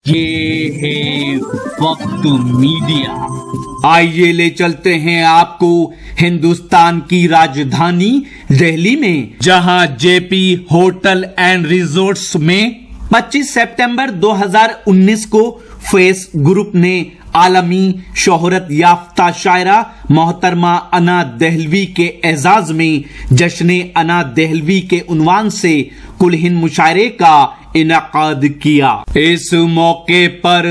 ये है वक्त मीडिया। आइए ले चलते हैं आपको हिंदुस्तान की राजधानी दिल्ली में, जहां जेपी होटल एंड रिजॉर्ट्स में 25 सितंबर 2019 को फेस ग्रुप ने आलमी शोहरत याफ्ता शायरा मोहतरमा अना दहलवी के एजाज में जश्न अना दहलवी के उन्वान से कुल-हिंद मुशायरे का इनाकाद किया। इस मौके पर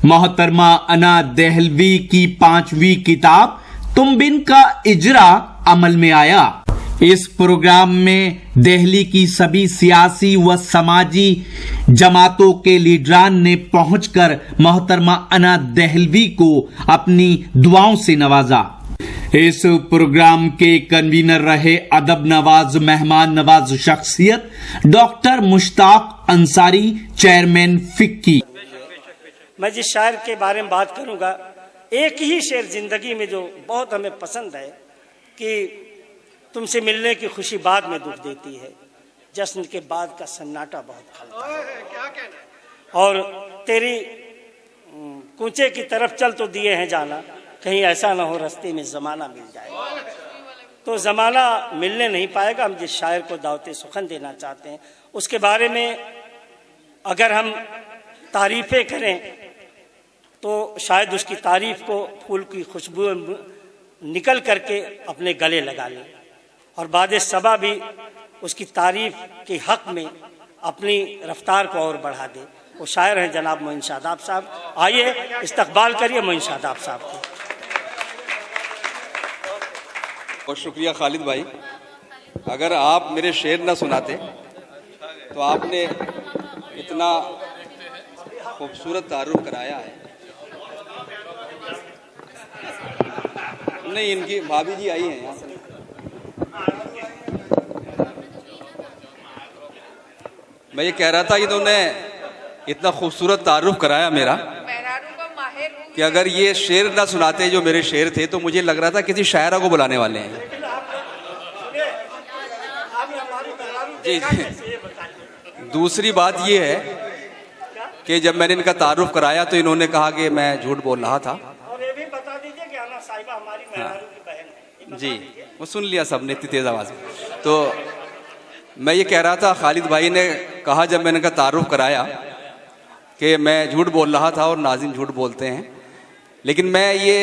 मोहतरमा अना दहलवी की 5वीं किताब तुम बिन का इजरा अमल में आया। इस प्रोग्राम में दिल्ली की सभी सियासी व समाजी जमातों के लीडरान ने पहुंचकर मोहतरमा अना दहलवी को अपनी दुआओं से नवाजा। इस प्रोग्राम के कन्वीनर रहे अदब नवाज मेहमान नवाज शख्सियत doctor Mushtaq Ansari, chairman FICCI. मैं जिस शायर के बारे में बात करूंगा, एक ही शेर जिंदगी में जो बहुत हमें पसंद है कि तुमसे मिलने की खुशी बाद में दुख देती है, जश्न के बाद का सन्नाटा बहुत खलता है, और तेरी कूचे की तरफ चल तो दिए हैं जाना, कहीं ऐसा ना हो रास्ते में जमाना मिल जाए। तो जमाना मिलने नहीं पाएगा। हम जिस शायर को दावते सुखन देना चाहते हैं उसके बारे में अगर हम तारीफें करें तो शायद उसकी तारीफ को फूल की खुशबू निकल करके अपने गले लगा लें, और बाद सबा भी उसकी तारीफ के हक में अपनी रफ्तार को और बढ़ा दे। वो शायर हैं जनाब मोइन शादाब साहब। आइए इस्तकबाल करिए मोइन शादाब साहब को। बहुत शुक्रिया खालिद भाई। अगर आप मेरे शेर ना सुनाते तो आपने इतना खूबसूरत तारुफ कराया है। नहीं, इनकी भाभी जी आई हैं यहाँ से। मैं ये कह रहा था, इन्होंने इतना खूबसूरत तारुफ कराया मेरा कि अगर ये शेर ना सुनाते जो मेरे शेर थे तो मुझे लग रहा था किसी शायरा को बुलाने वाले हैं। जी, दूसरी बात ये है कि जब मैंने इनका तारुफ कराया तो इन्होंने कहा कि मैं झूठ बोल रहा था। और ये भी बता दीजिए कि आना साहिबा हमारी मेहरारू की बहन है। जी, वो सुन लिया सबने इतनी तेज आवाज में। तो मैं ये कह रहा था, खालिद भाई ने कहा जब मैंने इनका तारुफ कराया कि मैं झूठ बोल रहा था और नाज़िम झूठ बोलते हैं, लेकिन मैं ये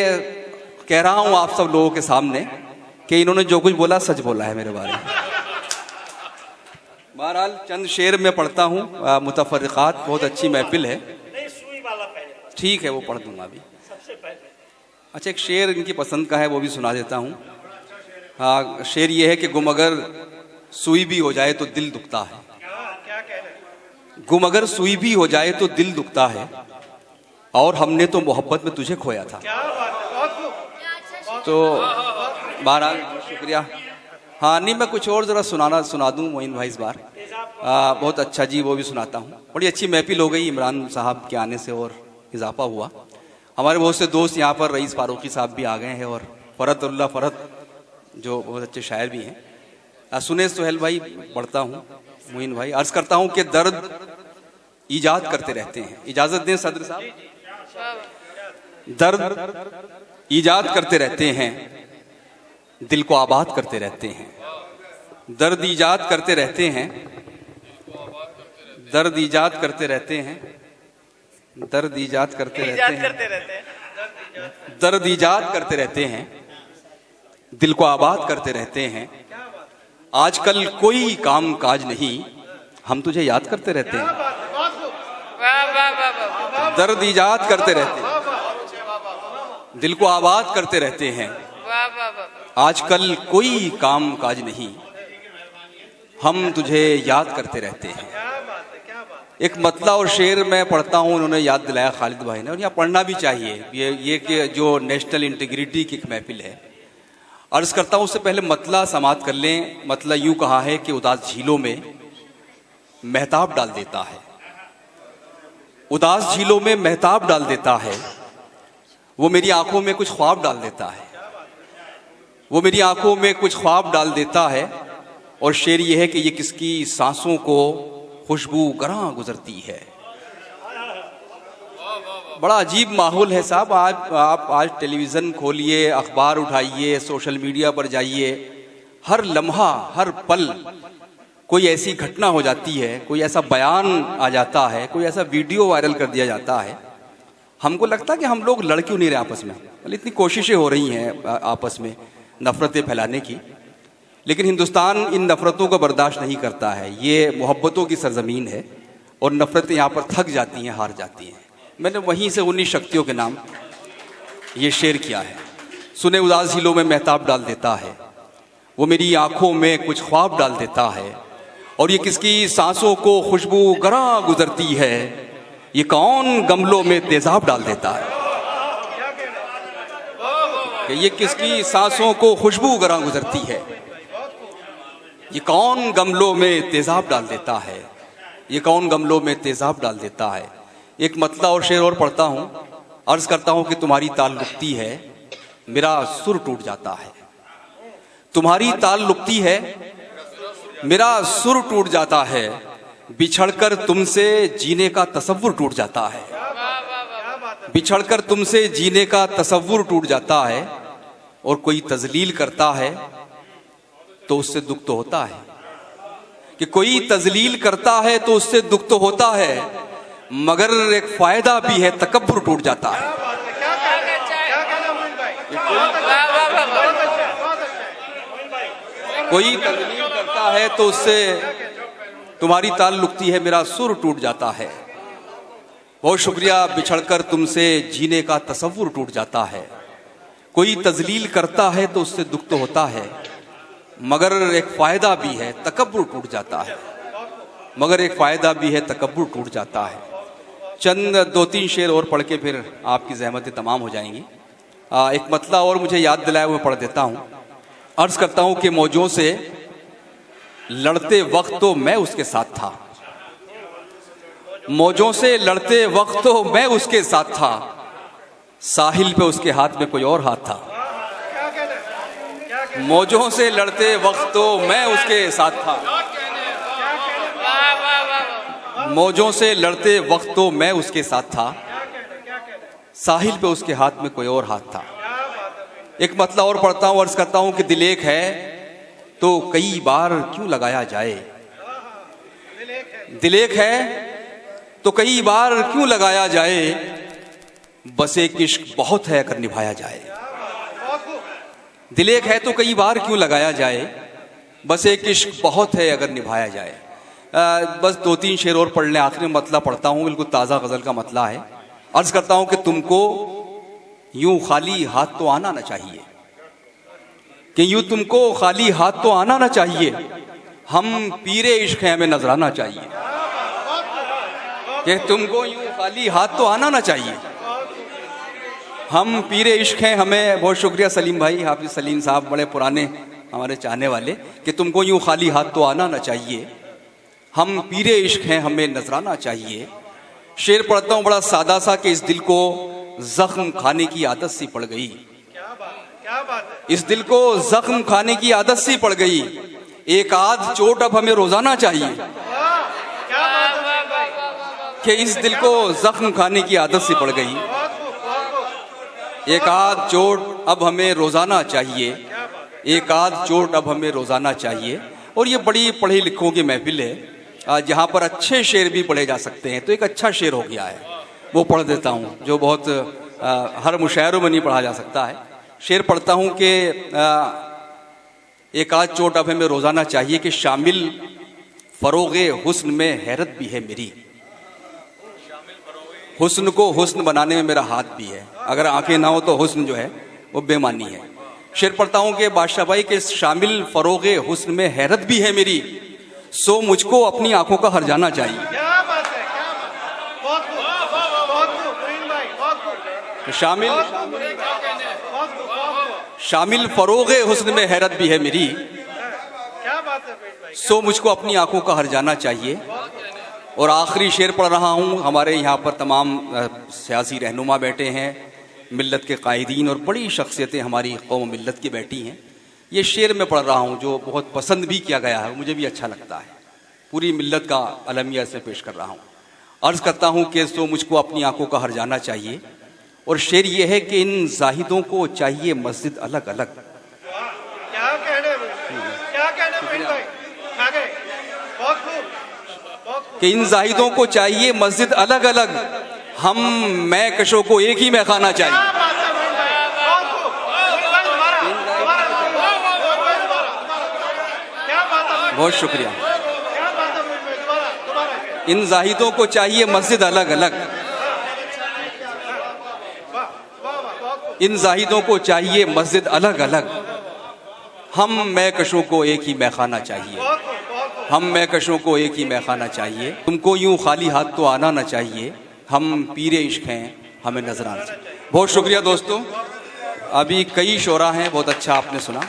कह रहा हूँ आप सब लोगों के सामने कि इन्होंने जो कुछ बोला सच बोला है मेरे बारे में। बहरहाल चंद शेर में पढ़ता हूँ। मुतफर्रिकात बहुत अच्छी महफिल है। ठीक है, वो पढ़ दूंगा अभी। अच्छा, एक शेर इनकी पसंद का है, वो भी सुना देता हूँ। हाँ, शेर ये है कि गुम अगर सुई भी हो जाए तो दिल दुखता है। गुम अगर सुई भी हो जाए तो दिल दुखता है, और हमने तो मोहब्बत में तुझे खोया था। तो बहरहाल शुक्रिया। हाँ, नहीं, मैं कुछ और ज़रा सुना दूँ मोइन भाई इस बार। बहुत अच्छा जी, वो भी सुनाता हूँ। बड़ी अच्छी महफिल हो गई इमरान साहब के आने से, और इजाफा हुआ। हमारे बहुत से दोस्त यहाँ पर रईस फारूकी साहब भी आ गए हैं, और फरतुल्लाह फरत जो बहुत अच्छे शायर भी हैं। सुने सुहेल भाई, पढ़ता हूँ। मोइन भाई, अर्ज करता हूँ कि दर्द ईजाद करते रहते हैं। इजाजत दें सदर साहब। दर्द ईजाद करते रहते हैं, दिल को आबाद करते रहते हैं। दर्द ईजाद करते रहते हैं, दर्द ईजाद करते रहते हैं, दर्द ईजाद करते रहते हैं, दर्द ईजाद करते रहते हैं, दिल को आबाद करते रहते हैं। आजकल कोई काम काज नहीं, हम तुझे याद करते रहते हैं। दर्द ईजाद करते रहते हैं, दिल को आबाद करते रहते हैं। आजकल कोई काम काज नहीं, हम तुझे याद करते रहते हैं। एक मतला और शेर मैं पढ़ता हूँ, उन्होंने याद दिलाया खालिद भाई ने, और यहाँ पढ़ना भी चाहिए। ये कि जो नेशनल इंटीग्रिटी की एक महफिल है। अर्ज करता हूँ, उससे पहले मतला समाप्त कर लें। मतला यूँ कहा है कि उदास झीलों में महताब डाल देता है, उदास झीलों में महताब डाल देता है। वो मेरी आंखों में कुछ ख्वाब डाल देता है, वो मेरी आंखों में कुछ ख्वाब डाल देता है। और शेर ये है कि ये किसकी सांसों को खुशबू गरां गुजरती है। बड़ा अजीब माहौल है साहब। आप आज टेलीविज़न खोलिए, अखबार उठाइए, सोशल मीडिया पर जाइए, हर लम्हा हर पल कोई ऐसी घटना हो जाती है, कोई ऐसा बयान आ जाता है, कोई ऐसा वीडियो वायरल कर दिया जाता है। हमको लगता है कि हम लोग लड़ क्यों नहीं रहे आपस में। इतनी कोशिशें हो रही हैं आपस में नफ़रतें फैलाने की, लेकिन हिंदुस्तान इन नफ़रतों को बर्दाश्त नहीं करता है। ये मोहब्बतों की सरजमीन है और नफ़रतें यहाँ पर थक जाती हैं, हार जाती हैं। मैंने वहीं से 19 शक्तियों के नाम ये शेर किया है। सुने उदास झीलों में महताब डाल देता है, वो मेरी आंखों में कुछ ख्वाब डाल देता है, और ये किसकी सांसों को खुशबू गरा गुजरती है, ये कौन गमलों में तेजाब डाल देता है। कि ये किसकी सांसों को खुशबू गरा गुजरती है, ये कौन गमलों में तेजाब डाल देता है, ये कौन गमलों में तेजाब डाल देता है। एक मतला और शेर और पढ़ता हूँ। अर्ज करता हूँ कि तुम्हारी ताल रुकती है, मेरा सुर टूट जाता है। तुम्हारी ताल रुकती है, मेरा सुर टूट जाता है, बिछड़कर तुमसे जीने का तसव्वुर टूट जाता है। बिछड़कर तुमसे जीने का तसव्वुर टूट जाता है, और कोई तजलील करता है तो उससे दुख तो होता है। कि कोई तजलील करता है तो उससे दुख तो होता है, मगर एक फायदा भी है, तकब्बुर टूट जाता है। कोई तजलील करता है तो उससे तुम्हारी ताल रुकती है, मेरा सुर टूट जाता है। बहुत शुक्रिया। बिछड़कर तुमसे जीने का तसव्वुर टूट जाता है। कोई तजलील करता है तो उससे दुख तो होता है, मगर एक फायदा भी है, तकब्बुर टूट जाता है। मगर एक फायदा भी है, तकब्बुर टूट जाता है। चंद 2-3 शेर और पढ़ के फिर आपकी ज़हमतें तमाम हो जाएंगी। एक मतला और मुझे याद दिलाया हुआ पढ़ देता हूँ। अर्ज करता हूँ कि मौजों से लड़ते वक्त तो मैं उसके साथ था, मौजों से लड़ते वक्त तो मैं उसके साथ था, साहिल पे उसके हाथ में कोई और हाथ था। मौजों से लड़ते वक्त तो मैं उसके साथ था, मौजों से लड़ते वक्त तो मैं उसके साथ था, साहिल पे उसके हाथ में कोई और हाथ था। एक मतला और पढ़ता हूँ। अर्ज करता हूँ कि दिल एक है तो कई बार क्यों लगाया जाए, दिल एक है तो कई बार क्यों लगाया जाए, बस एक इश्क बहुत है अगर निभाया जाए। दिल एक है तो कई बार क्यों लगाया जाए, बस एक इश्क बहुत है अगर निभाया जाए। बस 2-3 शेर और पढ़ लें। आखिरी मतला पढ़ता हूँ, बिल्कुल ताज़ा गज़ल का मतला है। अर्ज करता हूँ कि तुमको यूं खाली हाथ तो आना ना चाहिए, कि यूं तुमको खाली हाथ तो आना ना चाहिए, हम पीरे इश्क हैं हमें नजराना चाहिए। कि तुमको यूं खाली हाथ तो आना ना चाहिए, हम पीरे इश्क हैं हमें। बहुत शुक्रिया सलीम भाई, हाफिज सलीम साहब, बड़े पुराने हमारे चाहने वाले। कि तुमको यूं खाली हाथ तो आना ना चाहिए, हम पीरे इश्क हैं हमें नजराना चाहिए। शेर पढ़ता हूँ बड़ा सादा सा कि इस दिल को जख्म खाने की आदत सी पड़ गई, इस दिल को जख्म खाने की आदत सी पड़ गई, एक आध चोट अब हमें रोजाना चाहिए। कि इस दिल को जख्म खाने की आदत सी पड़ गई, एक आध चोट अब हमें रोजाना चाहिए, एक आध चोट अब हमें रोजाना चाहिए। और ये बड़ी पढ़े लिखों की महफिल है जहाँ पर अच्छे शेर भी पढ़े जा सकते हैं। तो एक अच्छा शेर हो गया है, वो पढ़ देता हूँ, जो बहुत हर मुशायरों में नहीं पढ़ा जा सकता है। शेर पढ़ता हूँ कि एक आध चोट अब हमें रोजाना चाहिए, कि शामिल फरोगे हुस्न में हैरत भी है मेरी, हुस्न को हुस्न बनाने में मेरा हाथ भी है, अगर आंखें ना हो तो हुस्न जो है वो बेमानी है। शेर पढ़ता हूँ कि बादशाह भाई के शामिल फरोगे हुस्न में हैरत भी है मेरी, सो मुझको अपनी आंखों का हर जाना चाहिए। शामिल फरोगे हुस्न में हैरत भी है मेरी, सो मुझको अपनी आंखों का हर जाना चाहिए। और आखिरी शेर पढ़ रहा हूँ। हमारे यहाँ पर तमाम सियासी रहनुमा बैठे हैं, मिल्लत के कायदीन और बड़ी शख्सियतें हमारी कौम मिल्लत की बैठी हैं। ये शेर मैं पढ़ रहा हूँ जो बहुत पसंद भी किया गया है, मुझे भी अच्छा लगता है। पूरी मिल्लत का अलमिया से पेश कर रहा हूँ। अर्ज करता हूँ कि सो मुझको अपनी आंखों का हर जाना चाहिए। और शेर ये है कि इन जाहिदों को चाहिए मस्जिद अलग अलग। क्या कहने मोइन भाई, आगे बहुत खूब। कि इन जाहिदों को चाहिए मस्जिद अलग अलग, हम मैं कशों को एक ही में खाना चाहिए। बहुत शुक्रिया। इन जाहिदों को चाहिए मस्जिद अलग अलग, इन जाहिदों को चाहिए मस्जिद अलग अलग, हम मैकशों को एक ही मैखाना चाहिए, हम मैकशों को एक ही मैखाना चाहिए। तुमको यूं खाली हाथ तो आना ना चाहिए, हम पीरे इश्क हैं हमें नजर आना चाहिए। बहुत शुक्रिया दोस्तों। अभी कई शोरा हैं, बहुत अच्छा आपने सुना।